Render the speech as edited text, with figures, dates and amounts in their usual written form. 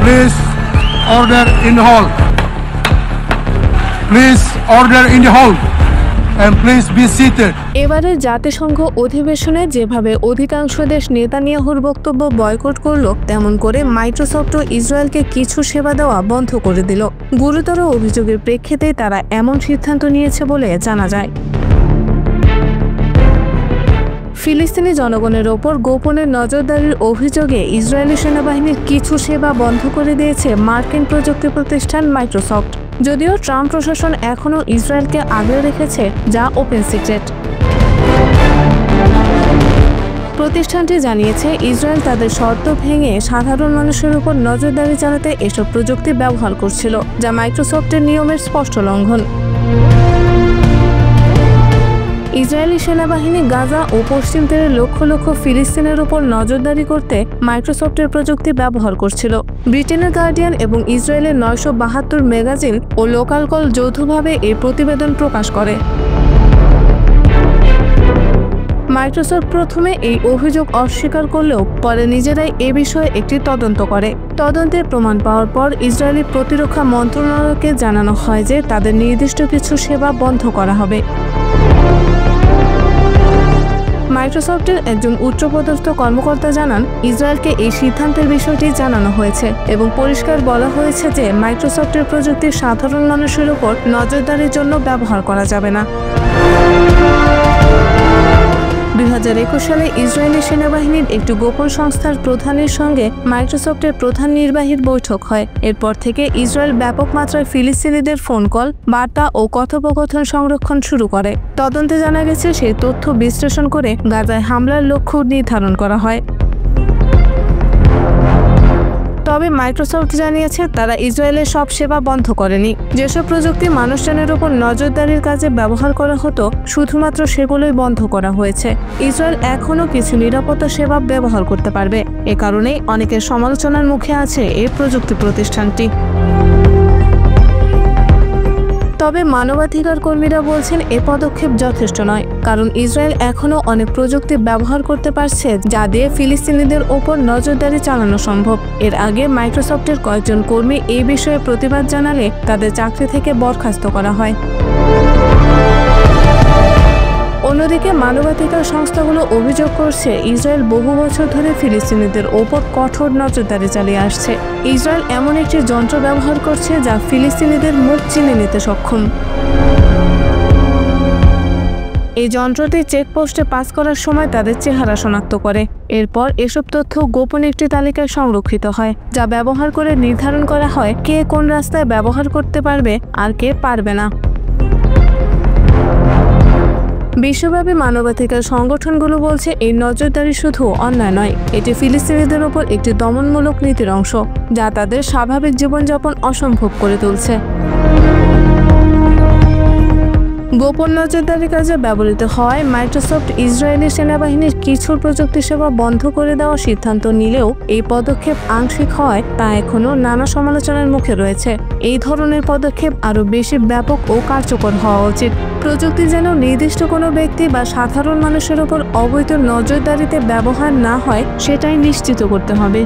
Please order in the hall. Please order in the hall. And please be seated. এবারে জাতিসংঘ অধিবেশনে যেভাবে অধিকাংশ দেশ নেতানিয়াহুর বক্তব্য বয়কট করল, তেমন করে মাইক্রোসফটও ইসরায়েলকে কিছু সেবা দেওয়া বন্ধ করে দিল। গুরুতর অভিযোগের প্রেক্ষিতে তারা এমন সিদ্ধান্ত নিয়েছে বলে জানা যায়। ফিলিস্তিনি জনগণের ওপর গোপনে নজরদারির অভিযোগে ইসরায়েলি সেনাবাহিনীর কিছু সেবা বন্ধ করে দিয়েছে মার্কিন প্রযুক্তি প্রতিষ্ঠান মাইক্রোসফট। যদিও ট্রাম্প প্রশাসন এখনও ইসরায়েলকে আগলে রেখেছে, যা ওপেন সিক্রেট। প্রতিষ্ঠানটি জানিয়েছে ইসরায়েল তাদের শর্ত ভেঙে সাধারণ মানুষের উপর নজরদারি চালাতে এসব প্রযুক্তি ব্যবহার করছিল, যা মাইক্রোসফটের নিয়মের স্পষ্ট লঙ্ঘন। ইসরায়েলি সেনাবাহিনী গাজা ও পশ্চিম তীরে লক্ষ লক্ষ ফিলিস্তিনের উপর নজরদারি করতে মাইক্রোসফটের প্রযুক্তি ব্যবহার করছিল। ব্রিটেনের গার্ডিয়ান এবং ইসরায়েলের 972 ম্যাগাজিন ও লোকাল কল যৌথভাবে এই প্রতিবেদন প্রকাশ করে। মাইক্রোসফট প্রথমে এই অভিযোগ অস্বীকার করলেও পরে নিজেরাই এ বিষয়ে একটি তদন্ত করে। তদন্তের প্রমাণ পাওয়ার পর ইসরায়েলি প্রতিরক্ষা মন্ত্রণালয়কে জানানো হয় যে তাদের নির্দিষ্ট কিছু সেবা বন্ধ করা হবে। মাইক্রোসফটের একজন উচ্চপদস্থ কর্মকর্তা জানান, ইসরায়েলকে এই সিদ্ধান্তের বিষয়টি জানানো হয়েছে এবং পরিষ্কার বলা হয়েছে যে মাইক্রোসফটের প্রযুক্তি সাধারণ মানুষের উপর নজরদারির জন্য ব্যবহার করা যাবে না। 2021 সালে ইসরায়েলি সেনাবাহিনীর একটি গোপন সংস্থার প্রধানের সঙ্গে মাইক্রোসফটের প্রধান নির্বাহীর বৈঠক হয়। এরপর থেকে ইসরায়েল ব্যাপক মাত্রায় ফিলিস্তিনিদের ফোন কল, বার্তা ও কথোপকথন সংরক্ষণ শুরু করে। তদন্তে জানা গেছে, সেই তথ্য বিশ্লেষণ করে গাজায় হামলার লক্ষ্য নির্ধারণ করা হয়। তবে মাইক্রোসফট জানিয়েছে তারা ইসরায়েলের সব সেবা বন্ধ করেনি। যেসব প্রযুক্তি মানুষজনের উপর নজরদারির কাজে ব্যবহার করা হতো, শুধুমাত্র সেগুলোই বন্ধ করা হয়েছে। ইসরায়েল এখনও কিছু নিরাপত্তা সেবা ব্যবহার করতে পারবে। এ কারণেই অনেকের সমালোচনার মুখে আছে এই প্রযুক্তি প্রতিষ্ঠানটি। তবে মানবাধিকার কর্মীরা বলছেন এ পদক্ষেপ যথেষ্ট নয়, কারণ ইসরায়েল এখনও অনেক প্রযুক্তি ব্যবহার করতে পারছে যা দিয়ে ফিলিস্তিনিদের ওপর নজরদারি চালানো সম্ভব। এর আগে মাইক্রোসফটের কয়েকজন কর্মী এই বিষয়ে প্রতিবাদ জানালে তাদের চাকরি থেকে বরখাস্ত করা হয়। অন্যদিকে মানবাধিকার সংস্থাগুলো অভিযোগ করছে ইসরায়েল বহু বছর ধরে ফিলিস্তিনিদের ওপর কঠোর নজরদারি চালিয়ে আসছে। ইসরায়েল এমন একটি যন্ত্র ব্যবহার করছে যা ফিলিস্তিনিদের মুখ চিনে নিতে সক্ষম। এই যন্ত্রটি চেকপোস্টে পাস করার সময় তাদের চেহারা শনাক্ত করে। এরপর এসব তথ্য গোপন একটি তালিকায় সংরক্ষিত হয়, যা ব্যবহার করে নির্ধারণ করা হয় কে কোন রাস্তায় ব্যবহার করতে পারবে আর কে পারবে না। বিশ্বব্যাপী মানবাধিকার সংগঠনগুলো বলছে এই নজরদারি শুধু অন্যায় নয়, এটি ফিলিস্তিনিদের ওপর একটি দমনমূলক নীতির অংশ, যা তাদের স্বাভাবিক জীবনযাপন অসম্ভব করে তুলছে। গোপন নজরদারি কাজে ব্যবহৃত হওয়ায় মাইক্রোসফট ইসরায়েলি সেনাবাহিনীর কিছু প্রযুক্তি সেবা বন্ধ করে দেওয়ার সিদ্ধান্ত নিলেও এই পদক্ষেপ আংশিক হওয়ায় তা এখনও নানা সমালোচনার মুখে রয়েছে। এই ধরনের পদক্ষেপ আরও বেশি ব্যাপক ও কার্যকর হওয়া উচিত। প্রযুক্তি যেন নির্দিষ্ট কোনো ব্যক্তি বা সাধারণ মানুষের উপর অবৈধ নজরদারিতে ব্যবহার না হয়, সেটাই নিশ্চিত করতে হবে।